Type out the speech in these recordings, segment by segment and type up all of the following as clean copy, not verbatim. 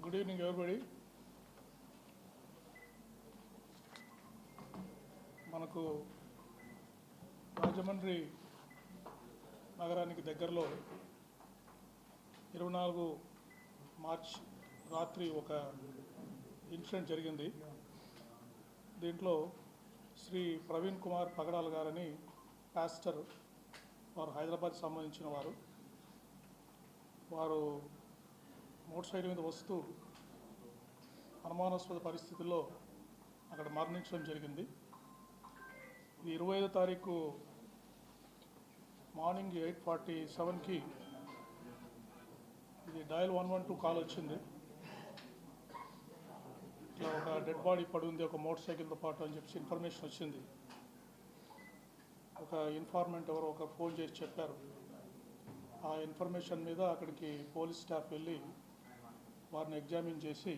Good evening, everybody. మనకు రాజమండ్రి నగరానికి దగ్గరలో 24 మార్చ్ రాత్రి ఒక ఇన్సిడెంట్ జరిగింది. దీంట్లో శ్రీ ప్రవీణ్ కుమార్ పగడాల గారని పాస్టర్, వారు హైదరాబాద్ సంబంధించిన వారు మోటార్ సైకిల్ మీద వస్తూ అనుమానాస్పద పరిస్థితుల్లో అక్కడ మరణించడం జరిగింది. ఇది 25వ తారీఖు మార్నింగ్ 8:47కి ఇది డయల్ 112 కాల్ వచ్చింది. ఇట్లా ఒక డెడ్ బాడీ పడి ఉంది ఒక మోటార్ సైకిల్తో పాటు అని చెప్పి ఇన్ఫర్మేషన్ వచ్చింది. ఒక ఇన్ఫార్మెంట్ ఎవరో ఒక ఫోన్ చేసి చెప్పారు. ఆ ఇన్ఫర్మేషన్ మీద అక్కడికి పోలీస్ స్టాఫ్ వెళ్ళి వారిని ఎగ్జామిన్ చేసి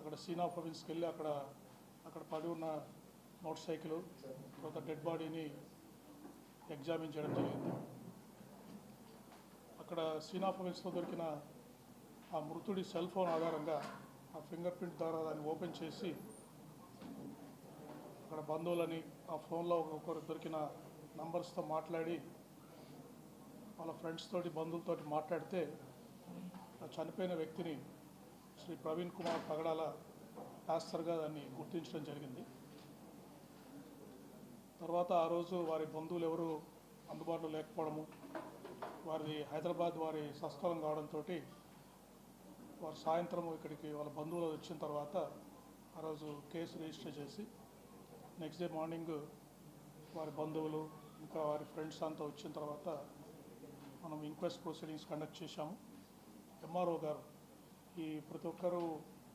అక్కడ సీన్ ఆఫ్ ఆఫెన్స్కి వెళ్ళి అక్కడ పడి ఉన్న మోటార్ సైకిల్ తర్వాత డెడ్ బాడీని ఎగ్జామిన్ చేయడం జరిగింది. అక్కడ సీన్ ఆఫ్ ఆఫెన్స్లో దొరికిన ఆ మృతుడి సెల్ ఫోన్ ఆధారంగా ఆ ఫింగర్ ప్రింట్ ద్వారా దాన్ని ఓపెన్ చేసి అక్కడ బంధువులని ఆ ఫోన్లో ఒకరు దొరికిన నంబర్స్తో మాట్లాడి వాళ్ళ ఫ్రెండ్స్ తోటి బంధువులతోటి మాట్లాడితే ఆ చనిపోయిన వ్యక్తిని శ్రీ ప్రవీణ్ కుమార్ పగడాల పాస్టర్గా దాన్ని గుర్తించడం జరిగింది. తర్వాత ఆ రోజు వారి బంధువులు ఎవరు అందుబాటులో లేకపోవడము, హైదరాబాద్ వారి స్వస్థలం కావడంతో వారు సాయంత్రం ఇక్కడికి వాళ్ళ బంధువులు వచ్చిన తర్వాత ఆ రోజు కేసు రిజిస్టర్ చేసి నెక్స్ట్ డే మార్నింగ్ వారి బంధువులు ఇంకా వారి ఫ్రెండ్స్ అంతా వచ్చిన తర్వాత మనం ఇంక్వెస్ట్ ప్రొసీడింగ్స్ కండక్ట్ చేశాము. ఎంఆర్ఓ గారు ప్రతి ఒక్కరూ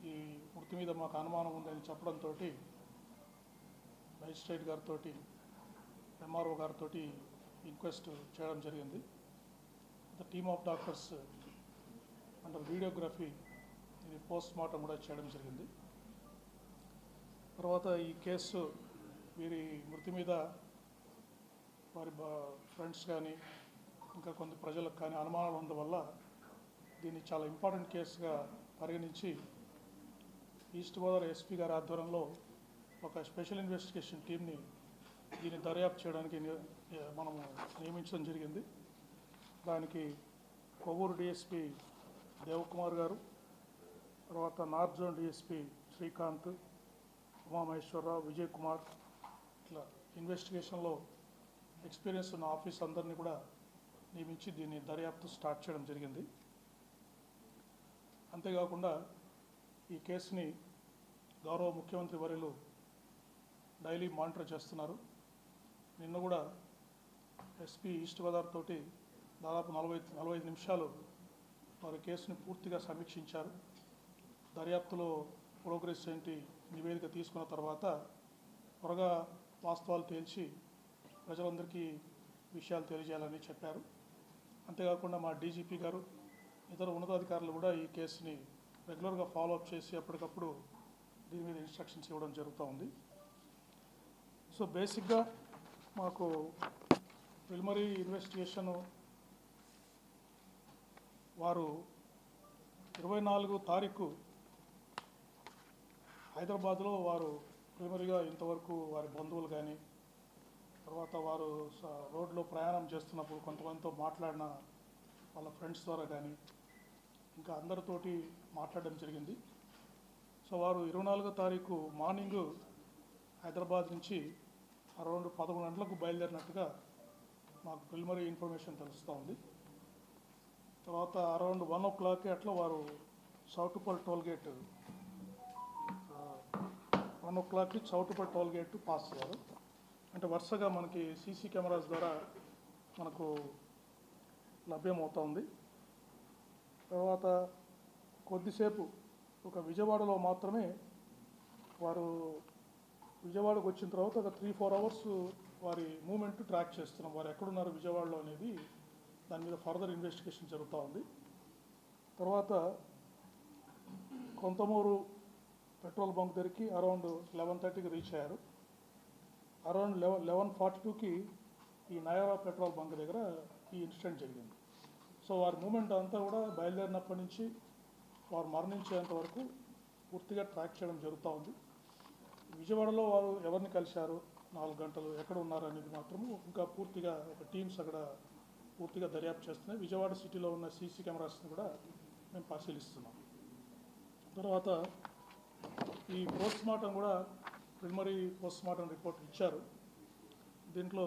ఈ మృతి మీద మాకు అనుమానం ఉందని చెప్పడంతో మేజిస్ట్రేట్ గారితో ఎంఆర్ఓ గారితో ఇంక్వెస్ట్ చేయడం జరిగింది. The team of doctors under videography ఇది పోస్ట్ మార్టం కూడా చేయడం జరిగింది. తర్వాత ఈ కేసు వీరి మృతి మీద వారి ఫ్రెండ్స్ కానీ ఇంకా కొంత ప్రజలకు కానీ అనుమానాలు ఉండడం వల్ల దీన్ని చాలా ఇంపార్టెంట్ కేసుగా పరిగణించి ఈస్ట్ గోదావరి ఎస్పీ గారి ఆధ్వర్యంలో ఒక స్పెషల్ ఇన్వెస్టిగేషన్ టీమ్ని దీన్ని దర్యాప్తు చేయడానికి మనము నియమించడం జరిగింది. దానికి కొవ్వూరు డిఎస్పీ దేవకుమార్ గారు, తర్వాత north zone DSP Srikanth, Umamaheswara Rao, Vijay Kumar, ఇట్లా ఇన్వెస్టిగేషన్లో ఎక్స్పీరియన్స్ ఉన్న ఆఫీస్ అందరినీ కూడా నియమించి దీన్ని దర్యాప్తు స్టార్ట్ చేయడం జరిగింది. అంతేకాకుండా ఈ కేసుని గౌరవ ముఖ్యమంత్రి వర్యులు డైలీ మానిటర్ చేస్తున్నారు. నిన్న కూడా ఎస్పీ ఈస్ట్ గోదావరి తోటి దాదాపు 45 నిమిషాలు వారి కేసుని పూర్తిగా సమీక్షించారు. దర్యాప్తులో ప్రోగ్రెస్ ఏంటి నివేదిక తీసుకున్న తర్వాత త్వరగా వాస్తవాలు తేల్చి ప్రజలందరికీ విషయాలు తెలియజేయాలని చెప్పారు. అంతేకాకుండా మా డీజీపీ గారు ఇతర ఉన్నతాధికారులు కూడా ఈ కేసుని రెగ్యులర్గా ఫాలోఅప్ చేసి అప్పటికప్పుడు దీని మీద ఇన్స్ట్రక్షన్స్ ఇవ్వడం జరుగుతూ ఉంది. సో బేసిక్గా మాకు ప్రిలిమినరీ ఇన్వెస్టిగేషన్ వారు 24వ తారీఖు హైదరాబాద్లో వారు ప్రిలిమినరీగా ఇంతవరకు వారి బంధువులు కానీ తర్వాత వారు రోడ్లో ప్రయాణం చేస్తున్నప్పుడు కొంతమందితో మాట్లాడిన వాళ్ళ ఫ్రెండ్స్ ద్వారా కానీ ఇంకా అందరితోటి మాట్లాడడం జరిగింది. సో వారు 24వ తారీఖు మార్నింగ్ హైదరాబాద్ నుంచి అరౌండ్ 11 గంటలకు బయలుదేరినట్టుగా మాకు ప్రిలిమినరీ ఇన్ఫర్మేషన్ తెలుస్తూ ఉంది. తర్వాత అరౌండ్ 1 o'clock అట్లా వారు చౌటుప్పల్ టోల్గేట్ 1 o'clockకి చౌటుప్పల్ టోల్గేట్ పాస్ అయ్యారు. అంటే వరుసగా మనకి సీసీ కెమెరాస్ ద్వారా మనకు లభ్యమవుతూ ఉంది. తర్వాత కొద్దిసేపు ఒక విజయవాడలో మాత్రమే వారు విజయవాడకు వచ్చిన తర్వాత ఒక 3-4 hours వారి మూమెంట్ ట్రాక్ చేస్తున్నాం. వారు ఎక్కడున్నారు విజయవాడలో అనేది దాని మీద ఫర్దర్ ఇన్వెస్టిగేషన్ జరుగుతూ ఉంది. తర్వాత కొంతమూరు పెట్రోల్ బంక్ దగ్గరికి అరౌండ్ 11:30కి రీచ్ అయ్యారు. అరౌండ్ 11:42కి ఈ నయారా పెట్రోల్ బంక్ దగ్గర ఈ ఇన్సిడెంట్ జరిగింది. సో వారి మూమెంట్ అంతా కూడా బయలుదేరినప్పటి నుంచి వారు మరణించేంత వరకు పూర్తిగా ట్రాక్ చేయడం జరుగుతూ ఉంది. విజయవాడలో వారు ఎవరిని కలిశారు, 4 గంటలు ఎక్కడ ఉన్నారు అనేది మాత్రము ఇంకా పూర్తిగా ఒక టీమ్స్ అక్కడ పూర్తిగా దర్యాప్తు చేస్తున్నాయి. విజయవాడ సిటీలో ఉన్న సీసీ కెమెరాస్ని కూడా మేము పరిశీలిస్తున్నాం. తర్వాత ఈ పోస్ట్మార్టం కూడా ప్రిలిమినరీ పోస్ట్మార్టం రిపోర్ట్ ఇచ్చారు. దీంట్లో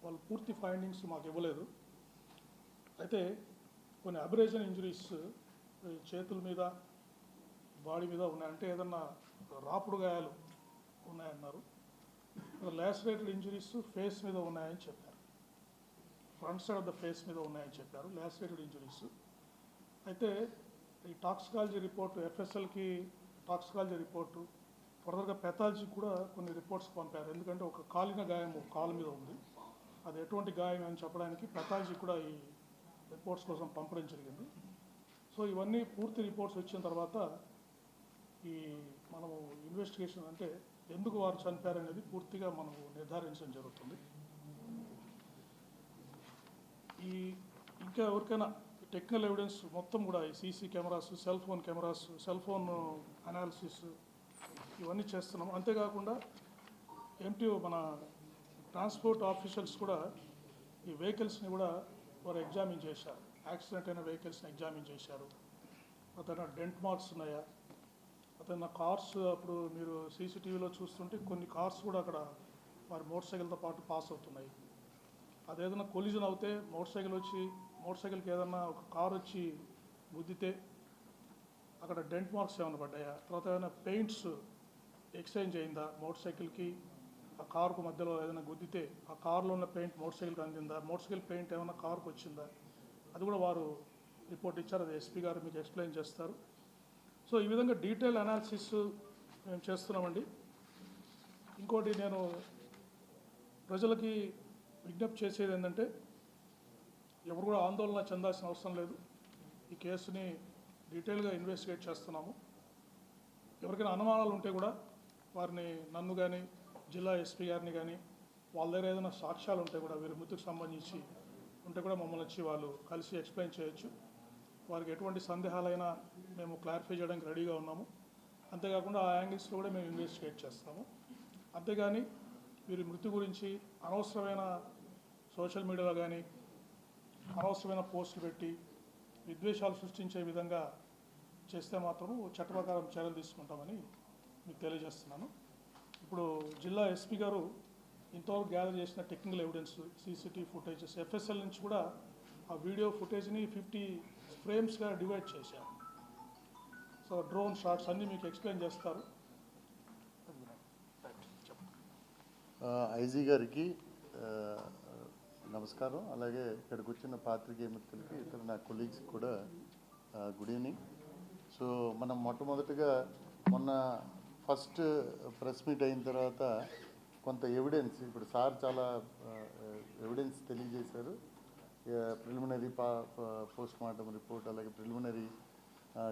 వాళ్ళు పూర్తి ఫైండింగ్స్ మాకు ఇవ్వలేదు. అయితే కొన్ని అబ్రేషన్ ఇంజరీస్ చేతుల మీద, బాడీ మీద ఉన్నాయి, అంటే ఏదన్నా రాపుడు గాయాలు ఉన్నాయన్నారు. లాసరేటెడ్ ఇంజరీస్ ఫేస్ మీద ఉన్నాయని చెప్పారు, front side of the face మీద ఉన్నాయని చెప్పారు లాసరేటెడ్ ఇంజరీస్. అయితే ఈ టాక్సికాలజీ రిపోర్టు, ఎఫ్ఎస్ఎల్కి టాక్సికాలజీ రిపోర్టు, ఫర్దర్గా పెథాలజీకి కూడా కొన్ని రిపోర్ట్స్ పంపారు. ఎందుకంటే ఒక కాలిన గాయం కాలు మీద ఉంది, అది ఎటువంటి గాయం అని చెప్పడానికి పెథాలజీ కూడా ఈ రిపోర్ట్స్ కోసం పంపడం జరిగింది. సో ఇవన్నీ పూర్తి రిపోర్ట్స్ వచ్చిన తర్వాత ఈ మనము ఇన్వెస్టిగేషన్, అంటే ఎందుకు వారు చనిపోయారనేది పూర్తిగా మనము నిర్ధారించడం జరుగుతుంది. ఈ ఇంకా ఎవరికైనా టెక్నికల్ ఎవిడెన్స్ మొత్తం కూడా ఈ CC cameras, cell phone cameras, cell phone analysis ఇవన్నీ చేస్తున్నాము. అంతేకాకుండా ఎంటీఓ మన ట్రాన్స్పోర్ట్ ఆఫీషియల్స్ కూడా ఈ వెహికల్స్ని కూడా వారు ఎగ్జామిన్ చేశారు. యాక్సిడెంట్ అయిన వెహికల్స్ని ఎగ్జామిన్ చేశారు. అతను డెంట్ మార్క్స్ ఉన్నాయా, అతను కార్స్, అప్పుడు మీరు సీసీటీవీలో చూస్తుంటే కొన్ని కార్స్ కూడా అక్కడ వారి మోటార్ సైకిల్తో పాటు పాస్ అవుతున్నాయి. అదేదైనా కొలిజన్ అవుతే మోటార్ సైకిల్కి ఏదైనా ఒక కార్ వచ్చి గుద్దితే అక్కడ డెంట్ మార్క్స్ ఏమైనా పడ్డాయా, తర్వాత ఏదైనా పెయింట్స్ ఎక్స్చేంజ్ అయిందా, మోటార్ సైకిల్కి ఆ కారుకు మధ్యలో ఏదైనా గుద్దితే ఆ కారులో ఉన్న పెయింట్ మోటార్ సైకిల్కి అందిందా, మోటార్ సైకిల్ పెయింట్ ఏమైనా కారుకు వచ్చిందా, అది కూడా వారు రిపోర్ట్ ఇచ్చారు. అది ఎస్పీ గారు మీకు ఎక్స్ప్లెయిన్ చేస్తారు. సో ఈ విధంగా డీటెయిల్ అనాలిసిస్ మేము చేస్తున్నామండి. ఇంకోటి నేను ప్రజలకి విజ్ఞప్తి చేసేది ఏంటంటే, ఎవరు కూడా ఆందోళన చెందాల్సిన అవసరం లేదు. ఈ కేసుని డీటెయిల్గా ఇన్వెస్టిగేట్ చేస్తున్నాము. ఎవరికైనా అనుమానాలు ఉంటే కూడా వారిని, నన్ను కానీ జిల్లా ఎస్పీ గారిని కానీ, వాళ్ళ దగ్గర ఏదైనా సాక్ష్యాలు ఉంటే కూడా వీరి మృతికి సంబంధించి ఉంటే కూడా మమ్మల్ని వచ్చి వాళ్ళు కలిసి ఎక్స్ప్లెయిన్ చేయొచ్చు. వారికి ఎటువంటి సందేహాలైనా మేము క్లారిఫై చేయడానికి రెడీగా ఉన్నాము. అంతేకాకుండా ఆ యాంగిల్స్లో కూడా మేము ఇన్వెస్టిగేట్ చేస్తాము. అంతేగాని వీరి మృతి గురించి అనవసరమైన సోషల్ మీడియాలో కానీ అనవసరమైన పోస్టులు పెట్టి విద్వేషాలు సృష్టించే విధంగా చేస్తే మాత్రము చట్ట ప్రకారం చర్యలు తీసుకుంటామని మీకు తెలియజేస్తున్నాను. ఇప్పుడు జిల్లా ఎస్పీ గారు ఇంతవరకు గ్యాదర్ చేసిన technical evidence, CCTV footages, FSL నుంచి కూడా ఆ వీడియో ఫుటేజ్ని 50 ఫ్రేమ్స్గా డివైడ్ చేశారు. సో డ్రోన్ షాట్స్ అన్నీ మీకు ఎక్స్ప్లెయిన్ చేస్తారు. ఐజీ గారికి నమస్కారం. అలాగే ఇక్కడికి వచ్చిన పాత్రికేయ మిత్రులకి, ఇతర నా కొలీగ్స్ కూడా గుడ్ ఈవినింగ్. సో మనం మొట్టమొదటిగా మొన్న ఫస్ట్ ప్రెస్ మీట్ అయిన తర్వాత కొంత ఎవిడెన్స్, ఇప్పుడు సార్ చాలా ఎవిడెన్స్ తెలియజేశారు. ప్రిలిమినరీ పోస్ట్ మార్టం రిపోర్ట్, అలాగే ప్రిలిమినరీ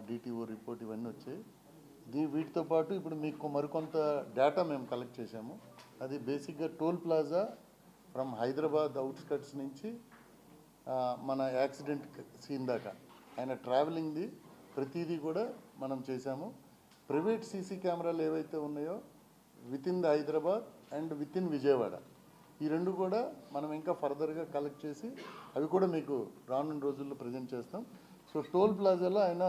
డిటిఓ రిపోర్ట్ ఇవన్నీ వచ్చాయి. వీటితో పాటు ఇప్పుడు మీకు మరికొంత డేటా మేము కలెక్ట్ చేశాము. అది బేసిక్గా toll plaza from Hyderabad outskirts నుంచి మన యాక్సిడెంట్ సీన్ దాకా ఆయన ట్రావెలింగ్ది ప్రతిదీ కూడా మనం చేశాము. ప్రైవేట్ సీసీ కెమెరాలు ఏవైతే ఉన్నాయో with in the Hyderabad and with in Vijayawada, ఈ రెండు కూడా మనం ఇంకా ఫర్దర్గా కలెక్ట్ చేసి అవి కూడా మీకు రానున్న రోజుల్లో ప్రజెంట్ చేస్తాం. సో టోల్ ప్లాజాలో ఆయన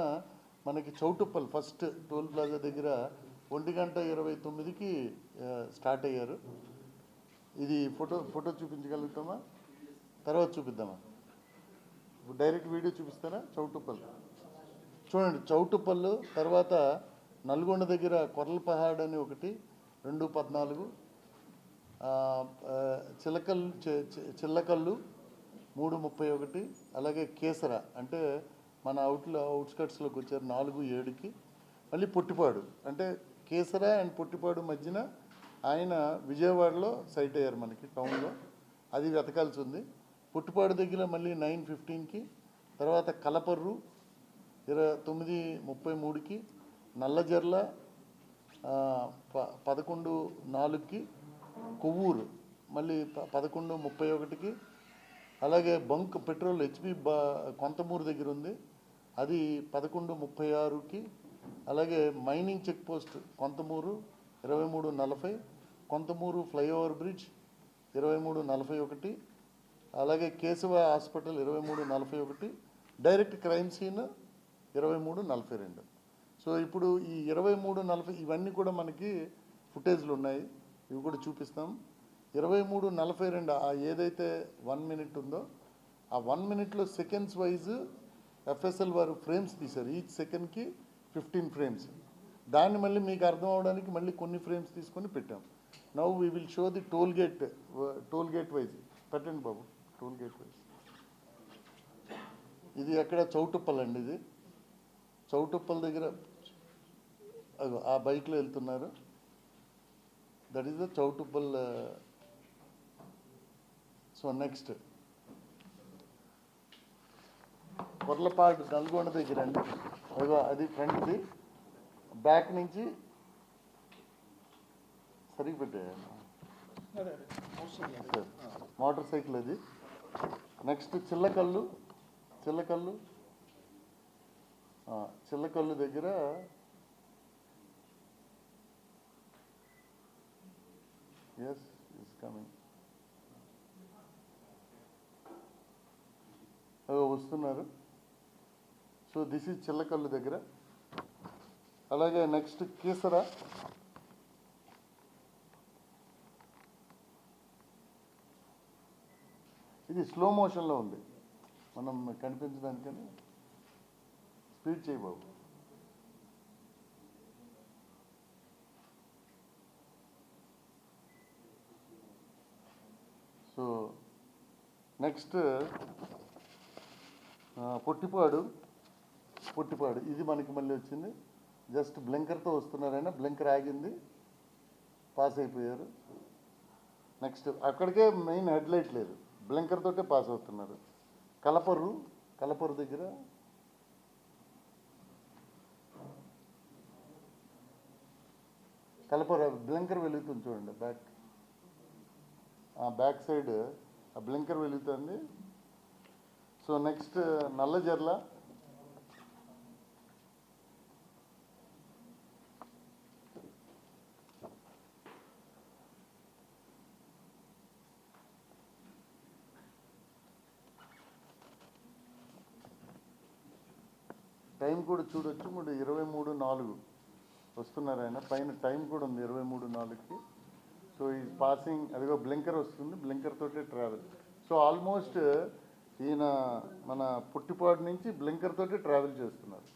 మనకి చౌటుప్పల్ ఫస్ట్ టోల్ ప్లాజా దగ్గర 1:29కి స్టార్ట్ అయ్యారు. ఇది ఫోటో చూపించగలుగుతామా? తర్వాత చూపిద్దామా? డైరెక్ట్ వీడియో చూపిస్తారా? చౌటుప్పల్ చూడండి. చౌటుప్పల్ తర్వాత నల్గొండ దగ్గర కొర్లపహాడ్ అని ఒకటి 2:14, చిల్లకల్లు 3:31, అలాగే కేసర అంటే మన అవుట్స్కట్స్లోకి వచ్చారు 4:07కి. మళ్ళీ పొట్టిపాడు అంటే కేసర అండ్ పొట్టిపాడు మధ్యన ఆయన విజయవాడలో సైట్ అయ్యారు మనకి టౌన్లో, అది వెతకాల్సి ఉంది. పొట్టిపాడు దగ్గర మళ్ళీ 9:15కి, తర్వాత కలపర్రు 9:33కి, నల్లజర్ల 11:04కి, కొవ్వూరు మళ్ళీ 11:31కి, అలాగే బంక్ పెట్రోల్ హెచ్పి కొంతమూరు దగ్గర ఉంది, అది 11:36కి. అలాగే mining check post Kontamuru 23:40, Kontamuru flyover bridge 23:41, అలాగే Keshava hospital 23:41, direct crime scene 23:42. So ఇప్పుడు ఈ 23:40 ఇవన్నీ కూడా మనకి ఫుటేజ్లు ఉన్నాయి, ఇవి కూడా చూపిస్తాం. 23:42 ఏదైతే 1 minute ఉందో ఆ 1 minuteలో సెకండ్స్ వైజ్ ఎఫ్ఎస్ఎల్ వారు ఫ్రేమ్స్ తీశారు. ఈచ్ సెకండ్కి 15 frames. దాన్ని మళ్ళీ మీకు అర్థం అవడానికి మళ్ళీ కొన్ని ఫ్రేమ్స్ తీసుకొని పెట్టాం. Now we will show the toll gate wise. పెట్టండి బాబు, టోల్ గేట్ వైజ్. ఇది ఎక్కడ చౌటుప్పల్ అండి. ఇది చౌటుప్పల్ దగ్గర ఆ బైక్లో వెళ్తున్నారు. That is the Choutuppal. So next Korlapadu Nalgonda దగ్గర అండి. అది ఫ్రంట్ది. బ్యాక్ నుంచి సరిగ్గా పెట్టాను మోటార్ సైకిల్ అది. నెక్స్ట్ చిల్లకల్లు దగ్గర ఎస్ ఇస్ కమింగ్. వస్తున్నారు. సో దిస్ ఈజ్ చిల్లకల్లు దగ్గర. అలాగే నెక్స్ట్ కీసర. ఇది స్లో మోషన్లో ఉంది, మనం కనిపించడానికని స్పీడ్ చేయి బాబు. So next Pottipadu. ఇది మనకి మళ్ళీ వచ్చింది. జస్ట్ బ్లింకర్తో వస్తున్నారైనా, బ్లింకర్ ఆగింది, పాస్ అయిపోయారు. నెక్స్ట్ అక్కడికే మెయిన్ హెడ్లైట్ లేదు, బ్లింకర్ తోటే పాస్ అవుతున్నారు. కలపరు దగ్గర బ్లింకర్ వెలుగుతుంది చూడండి. బ్యాక్ సైడ్ ఆ బ్లింకర్ వెలుగుతుంది. So next Nallajerla. టైం కూడా చూడొచ్చు, 23:04 వస్తున్నారు ఆయన. పైన టైం కూడా ఉంది 23:04కి. సో ఈ పాసింగ్ అదిగో బ్లింకర్ వస్తుంది, బ్లింకర్ తోటే ట్రావెల్. సో ఆల్మోస్ట్ ఈయన మన పుట్టిపాడు నుంచి బ్లింకర్ తోటే ట్రావెల్ చేస్తున్నారు.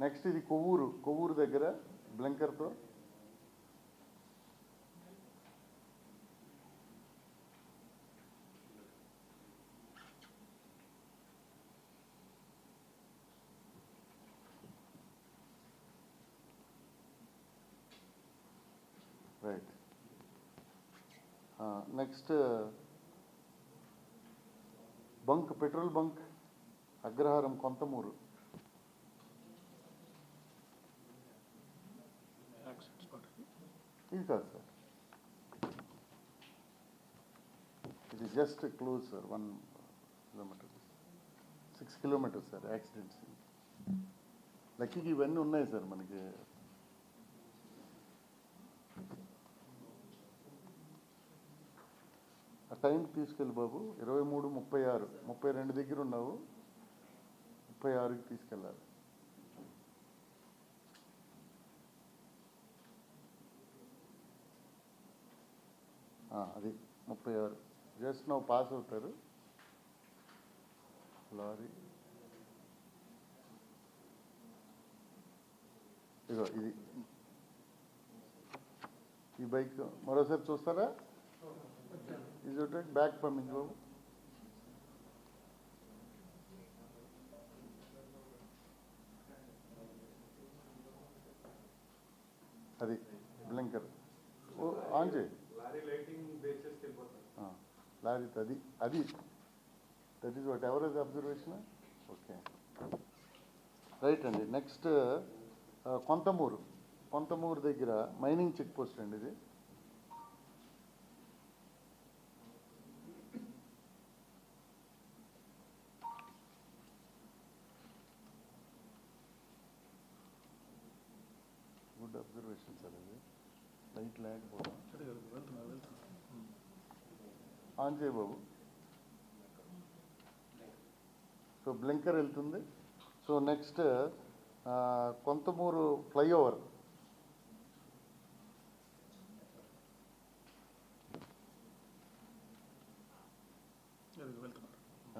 నెక్స్ట్ ఇది కొవ్వూరు దగ్గర బ్లింకర్తో. Right. Next petrol bunk Agraharam Kontamuru. ఇది కాదు సార్, ఇది just close sir. 1 kilometer, 6 kilometers sir accidents. లక్కీకి ఇవన్నీ ఉన్నాయి సార్ మనకి. ఆ టైంకి తీసుకెళ్ళి బాబు. 23:36, 32 దగ్గర ఉన్నావు, 36కి తీసుకెళ్ళాలి. అది 36 జస్ట్ నువ్వు పాస్ అవుతారు. లారీ ఇదో ఇది. ఈ బైక్ మరోసారి చూస్తారా? ఇది బ్యాక్ పంపించు బాబు. అది బ్లింకర్ ఆన్ చేయి. లారీ అది that is what ever is observation. Okay, right అండి. నెక్స్ట్ కొంతమూరు దగ్గర మైనింగ్ చెక్ పోస్ట్ అండి. ఇది పొజిషన్ సార్ అది లైట్ లేకపోవడం ఆన్ చేయ బాబు. సో బ్లింకర్ వెళ్తుంది. సో నెక్స్ట్ కొంతమూరు ఫ్లైఓవర్,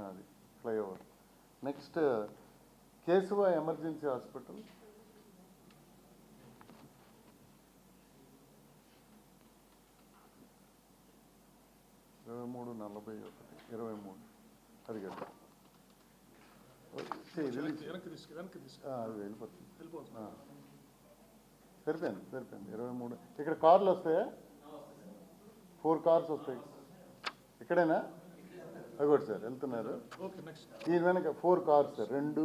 అది flyover. Next Keshava emergency hospital, ఇరవై మూడు 41 23 అది కదా అది వెళ్ళిపోతుంది. సరిపోయింది 23. ఇక్కడ కార్లు వస్తాయా? 4 కార్స్ వస్తాయి ఇక్కడేనా? అగోటి సార్ వెళ్తున్నారు. దీని వెనక 4 కార్స్ సార్, 2,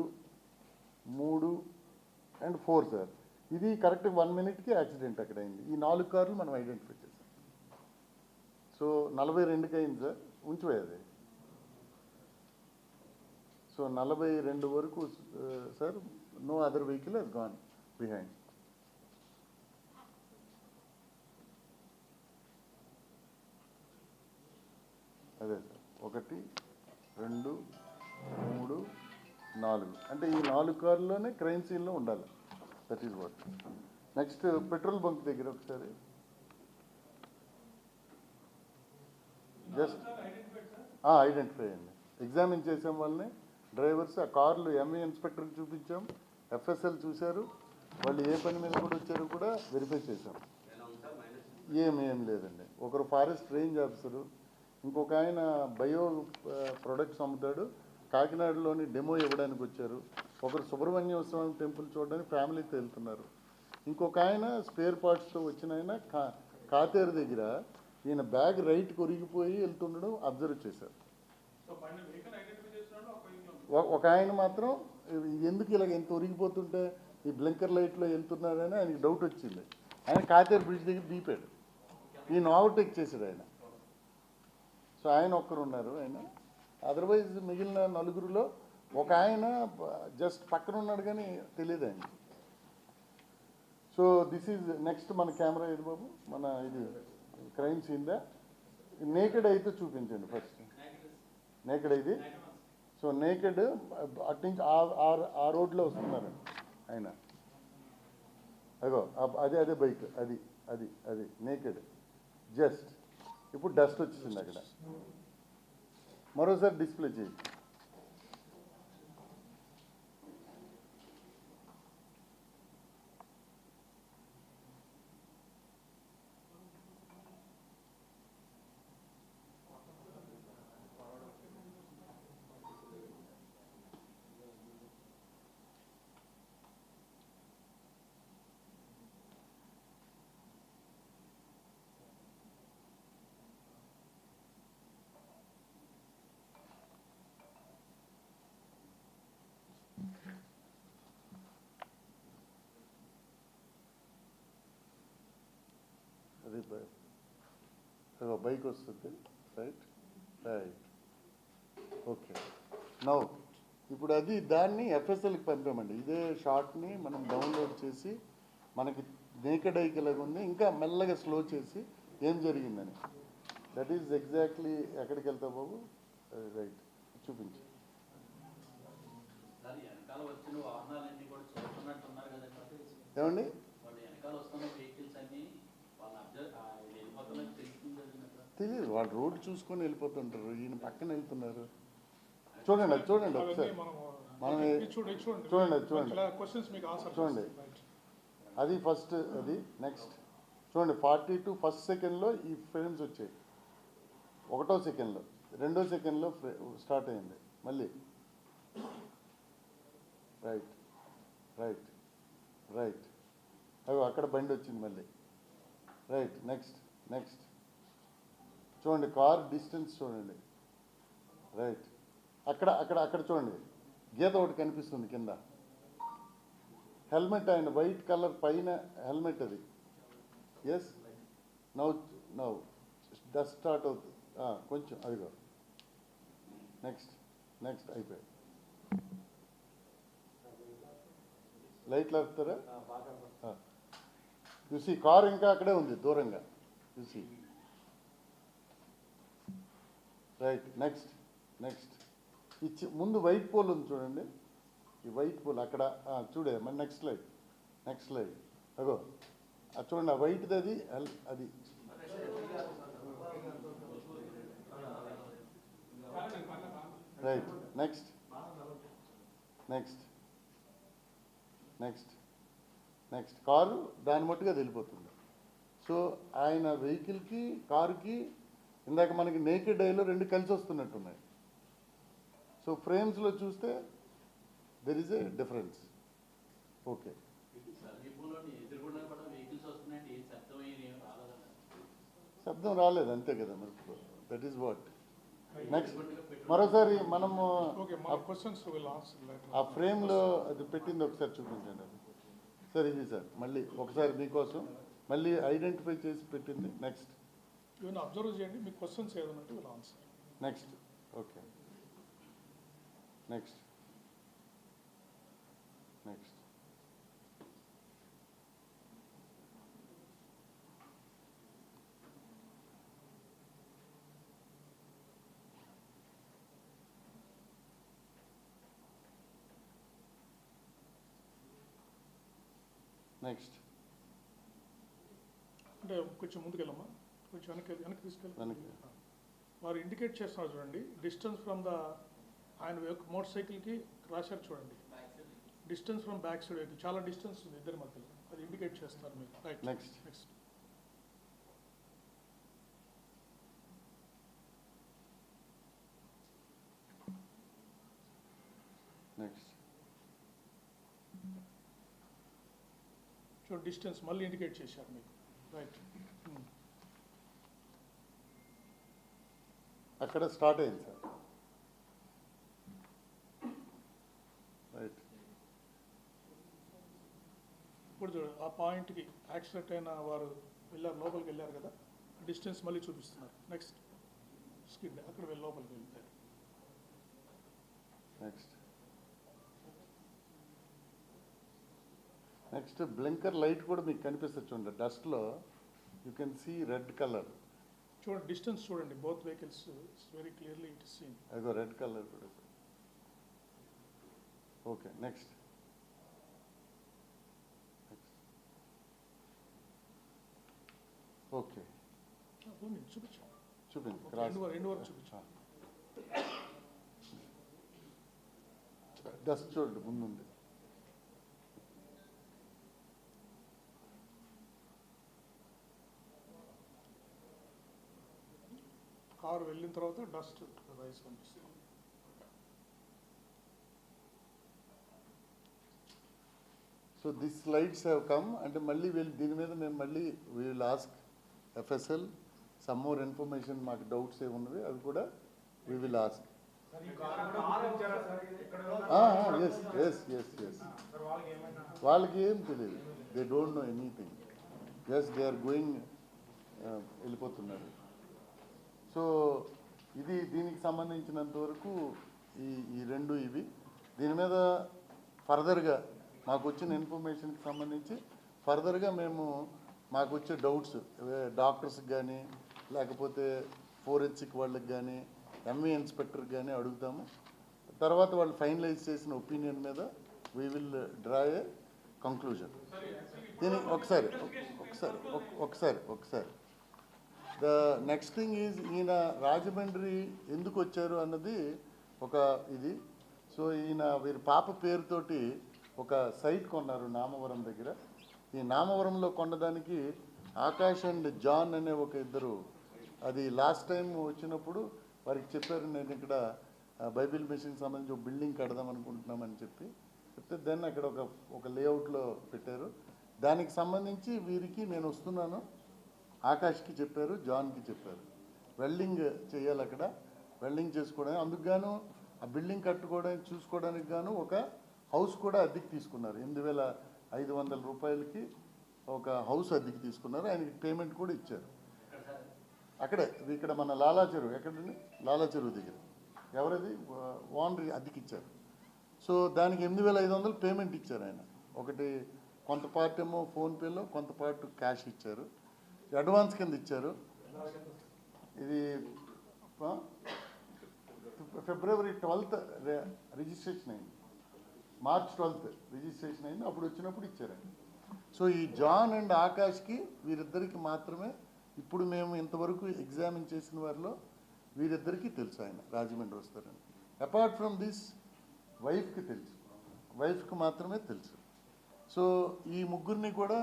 3 అండ్ 4 సార్. ఇది కరెక్ట్ 1 minute యాక్సిడెంట్ అక్కడ అయింది. ఈ 4 కార్లు మనం ఐడెంటిఫై చేసాం. సో 42కి అయింది సార్, ఉంచిపోయేది. సో 42 వరకు sir no other vehicle has gone behind. అదే సార్ 1, 2, 3, 4 అంటే ఈ 4 కార్లోనే క్రైమ్ సీన్లో ఉండాలి. That is what. Next petrol bunk దగ్గర ఒకసారి జస్ట్ ఐడెంటిఫై అయ్యింది. ఎగ్జామిన్ చేసాం వాళ్ళని, డ్రైవర్స్. ఆ కార్లు ఎంఏ ఇన్స్పెక్టర్కి చూపించాం, ఎఫ్ఎస్ఎల్ చూశారు, వాళ్ళు ఏ పని మీద కూడా వచ్చారో కూడా వెరిఫై చేశాం. ఏం లేదండి. ఒకరు ఫారెస్ట్ రేంజ్ ఆఫీసరు, ఇంకొక ఆయన బయో ప్రొడక్ట్స్ అమ్ముతాడు, కాకినాడలోని డెమో ఇవ్వడానికి వచ్చారు. ఒకరు సుబ్రహ్మణ్య స్వామి టెంపుల్ చూడడానికి ఫ్యామిలీతో వెళ్తున్నారు. ఇంకొక ఆయన స్పేర్ పార్ట్స్తో వచ్చిన ఆయన కాతేరు దగ్గర ఈయన బ్యాగ్ రైట్ కొరిగిపోయి వెళ్తుండడం అబ్జర్వ్ చేశారు. ఒక ఆయన మాత్రం ఎందుకు ఇలాగ ఎంత ఒరిగిపోతుంటే ఈ బ్లింకర్ లైట్లో వెళ్తున్నారని ఆయనకి డౌట్ వచ్చింది. ఆయన కాతేరు బ్రిడ్జ్ దగ్గర దీపాడు, ఈయన ఓవర్టేక్ చేశాడు ఆయన. సో ఆయన ఒక్కరు ఉన్నారు. ఆయన అదర్వైజ్ మిగిలిన 4గురిలో ఒక ఆయన జస్ట్ పక్కన ఉన్నాడు కానీ తెలియదు ఆయన. సో దిస్ ఈజ్ నెక్స్ట్ మన కెమెరా ఏది బాబు, మన ఇది క్రైమ్ సీన్దా? నేకెడ్ అయితే చూపించండి ఫస్ట్. నేకెడ్ ఇది. సో నేకెడ్ అట్నుంచి ఆ రోడ్లో వస్తున్నారు ఆయన. అగో అదే బైక్, అది నేకెడ్. జస్ట్ ఇప్పుడు డస్ట్ వచ్చేసింది అక్కడ. మరోసారి డిస్ప్లే చేయి. అది బైక్ వస్తుంది. రైట్. ఓకే. నౌ ఇప్పుడు అది దాన్ని ఎఫ్ఎస్ఎల్కి పంపామండి. ఇదే షార్ట్ని మనం డౌన్లోడ్ చేసి మనకి నేకెడ్ ఐకిలాగా ఉంది, ఇంకా మెల్లగా స్లో చేసి ఏం జరిగిందని. That is exactly. ఎక్కడికి వెళ్తావు బాబు? రైట్, చూపించు. ఏమండి తెలియదు, వాళ్ళు రోడ్డు చూసుకొని వెళ్ళిపోతుంటారు, ఈయన పక్కన వెళ్తున్నారు. చూడండి ఒకసారి మనం చూడండి. అది ఫస్ట్, అది నెక్స్ట్ చూడండి. 42 ఫస్ట్ సెకండ్లో ఈ ఫ్రేమ్స్ వచ్చాయి, 1వ సెకండ్లో, 2వ సెకండ్లో స్టార్ట్ అయింది మళ్ళీ. రైట్ అవి అక్కడ బండి వచ్చింది మళ్ళీ. రైట్. నెక్స్ట్ చూడండి, కార్ డిస్టెన్స్ చూడండి. రైట్. అక్కడ చూడండి, గీత ఒకటి కనిపిస్తుంది కింద. హెల్మెట్ ఆయన వైట్ కలర్ పైన హెల్మెట్ అది. ఎస్. నౌ డస్ట్ స్టార్ట్ అవుతుంది కొంచెం. అదిగో నెక్స్ట్ అయిపోయాయి. లైట్లు ఆపుతారా? చూసి కారు ఇంకా అక్కడే ఉంది దూరంగా చూసి. రైట్, నెక్స్ట్ నెక్స్ట్ ఇచ్చి ముందు వైట్ పోల్ ఉంది చూడండి, ఈ వైట్ పోల్ అక్కడ చూడే మరి నెక్స్ట్ స్లైడ్ అగో అది చూడండి, ఆ వైట్ది అది అది right. Next next next next car దాని మట్టుగా వెళ్ళిపోతుంది. సో ఆయన వెహికల్కి కారుకి ఇందాక మనకి నేకెడ్ ఐలో రెండు కలిసి వస్తున్నట్టున్నాయి. సో ఫ్రేమ్స్లో చూస్తే there is a difference. Okay, శబ్దం రాలేదు అంతే కదా మరి, దట్ ఈస్ వాట్. నెక్స్ట్ మరోసారి మనము ఓకే, మన క్వశ్చన్స్ విల్ ఆన్సర్ లేటర్. ఆ ఫ్రేమ్లో అది పెట్టింది ఒకసారి చూపించండి అది. సార్ ఇది సార్ మళ్ళీ ఒకసారి మీకోసం మళ్ళీ ఐడెంటిఫై చేసి పెట్టింది. నెక్స్ట్ ఇవన్నీ అబ్జర్వ్ చేయండి, మీ క్వశ్చన్స్ ఏదైనా will answer. Next okay, next next next అంటే కొంచెం ముందుకెళ్ళమ్మా, కొంచెం వెనక్కి తీసుకెళ్ళి. వెనక్కి. వారు ఇండికేట్ చేస్తున్నారు చూడండి, డిస్టెన్స్ ఫ్రమ్ ద ఆయన మోటార్ సైకిల్కి రాశారు చూడండి, distance from back side vehicle చాలా డిస్టెన్స్ ఉంది ఇద్దరి మధ్యలో, అది ఇండికేట్ చేస్తారు మీరు. రైట్, నెక్స్ట్ నెక్స్ట్ నెక్స్ట్ చూడండి, డిస్టెన్స్ మళ్ళీ ఇండికేట్ చేశారు మీకు. రైట్, అక్కడ స్టార్ట్ అయింది సార్. రైట్, ఇప్పుడు చూడండి ఆ పాయింట్కి యాక్సిడెంట్ అయిన వారు వెళ్ళారు, లోపలికి వెళ్ళారు కదా, డిస్టెన్స్ మళ్ళీ చూపిస్తున్నారు. నెక్స్ట్ స్కిడ్ అక్కడ వెళ్ళి లోపలికి వెళ్తారు. నెక్స్ట్ నెక్స్ట్ బ్లింకర్ లైట్ కూడా మీకు కనిపిస్తుంది చూడండి, డస్ట్లో you can see red colour. చూడండి డిస్టెన్స్ చూడండి, both vehicles very clearly it is seen. అదో రెడ్ కలర్ కూడా. ఓకే, నెక్స్ట్ ఓకే చూపించాను, చూపించు రెండు వరకు చూపించాను. డస్ట్ చూడండి ముందుంది. కారు వెళ్ళిన తర్వాత డస్ట్ రైస్ కనిపిస్తుంది. So this slides have come అంటే మళ్ళీ దీని మీద మేము మళ్ళీ we will ask FSL some more information, మాకు డౌట్స్ ఏమున్నవి అవి కూడా we will ask. Yes yes yes yes వాళ్ళకి ఏం తెలియదు, they don't know anything, just they are going వెళ్ళిపోతున్నారు. సో ఇది దీనికి సంబంధించినంత వరకు ఈ రెండు ఇవి. దీని మీద ఫర్దర్గా మాకు వచ్చిన ఇన్ఫర్మేషన్కి సంబంధించి ఫర్దర్గా మేము మాకు వచ్చే డౌట్స్ డాక్టర్స్కి కానీ లేకపోతే ఫోరెన్సిక్ వాళ్ళకి కానీ ఎంవీ ఇన్స్పెక్టర్కి కానీ అడుగుతాము. తర్వాత వాళ్ళు ఫైనలైజ్ చేసిన ఒపీనియన్ మీద we will draw a conclusion. దీనికి ఒకసారి ద నెక్స్ట్ థింగ్ ఈజ్ ఈయన రాజమండ్రి ఎందుకు వచ్చారు అన్నది ఒక ఇది. సో ఈయన వీరి పాప పేరుతోటి ఒక సైట్ కొన్నారు నామవరం దగ్గర. ఈ నామవరంలో కొనడానికి ఆకాష్ అండ్ జాన్ అనే ఒక ఇద్దరు, అది లాస్ట్ టైం వచ్చినప్పుడు వారికి చెప్పారు, నేను ఇక్కడ బైబిల్ మిషన్కి సంబంధించి ఒక బిల్డింగ్ కడదాం అనుకుంటున్నామని చెప్తే దెన్ అక్కడ ఒక లేఅవుట్లో పెట్టారు. దానికి సంబంధించి వీరికి నేను వస్తున్నాను ఆకాష్కి చెప్పారు, జాన్కి చెప్పారు. వెల్డింగ్ చేయాలి అక్కడ, వెల్డింగ్ చేసుకోవడానికి, అందుకు గాను ఆ బిల్డింగ్ కట్టుకోవడానికి చూసుకోవడానికి గాను ఒక హౌస్ కూడా అద్దెకి తీసుకున్నారు. 8,500 రూపాయలకి ఒక హౌస్ అద్దెకి తీసుకున్నారు. ఆయనకి పేమెంట్ కూడా ఇచ్చారు. అక్కడే ఇక్కడ మన లాలా చెరువు, ఎక్కడండి లాలా చెరువు దగ్గర ఎవరది ఓనర్ అద్దెకి ఇచ్చారు. సో దానికి 8,500 పేమెంట్ ఇచ్చారు ఆయన. ఒకటి కొంత పార్ట్ ఏమో ఫోన్పేలో, కొంత పార్ట్ క్యాష్ ఇచ్చారు, అడ్వాన్స్ కింద ఇచ్చారు. ఇది ఫిబ్రవరి 12th రిజిస్ట్రేషన్ అయింది, మార్చ్ 12th రిజిస్ట్రేషన్ అయింది, అప్పుడు వచ్చినప్పుడు ఇచ్చారండి. సో ఈ జాన్ అండ్ ఆకాష్కి వీరిద్దరికి మాత్రమే ఇప్పుడు మేము ఇంతవరకు ఎగ్జామిన్ చేసిన వారిలో వీరిద్దరికీ తెలుసు ఆయన రాజమండ్రి వస్తారని. అపార్ట్ ఫ్రమ్ దిస్ వైఫ్కి తెలుసు, వైఫ్కి మాత్రమే తెలుసు. సో ఈ ముగ్గురిని కూడా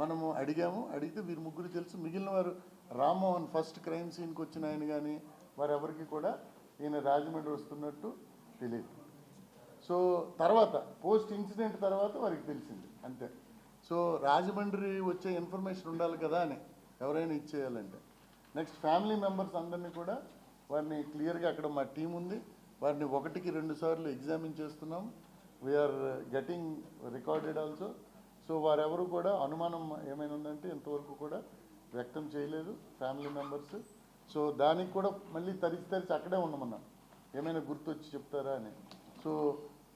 మనము అడిగితే వీరి ముగ్గురు తెలుసు. మిగిలిన వారు రామ్మోహన్ ఫస్ట్ క్రైమ్ సీన్కి వచ్చిన ఆయన కానీ వారెవరికి కూడా ఈయన రాజమండ్రి వస్తున్నట్టు తెలియదు. సో తర్వాత పోస్ట్ ఇన్సిడెంట్ తర్వాత వారికి తెలిసింది అంతే. సో రాజమండ్రి వచ్చే ఇన్ఫర్మేషన్ ఉండాలి కదా అని ఎవరైనా ఇచ్చేయాలంటే. నెక్స్ట్ ఫ్యామిలీ మెంబర్స్ అందరినీ కూడా వారిని క్లియర్గా అక్కడ మా టీం ఉంది, వారిని 1కి 2 సార్లు ఎగ్జామిన్ చేస్తున్నాం. We're getting recorded also. So వారెవరు కూడా అనుమానం ఏమైనా ఉందంటే ఇంతవరకు కూడా వ్యక్తం చేయలేదు ఫ్యామిలీ మెంబర్స్. సో దానికి కూడా మళ్ళీ తరిచి అక్కడే ఉండమన్నాం, ఏమైనా గుర్తొచ్చి చెప్తారా అని. సో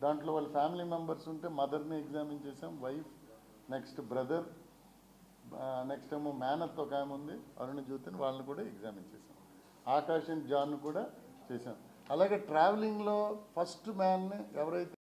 దాంట్లో వాళ్ళ ఫ్యామిలీ మెంబర్స్ ఉంటే మదర్ని ఎగ్జామిన్ చేసాం, వైఫ్, నెక్స్ట్ బ్రదర్, నెక్స్ట్ ఏమో మేనత్ ఒక ఆమె ఉంది అరుణ జ్యోతిని, వాళ్ళని కూడా ఎగ్జామిన్ చేసాం. ఆకాష్ అండ్ జాన్ కూడా చేసాం. అలాగే ట్రావెలింగ్లో ఫస్ట్ మ్యాన్ని ఎవరైతే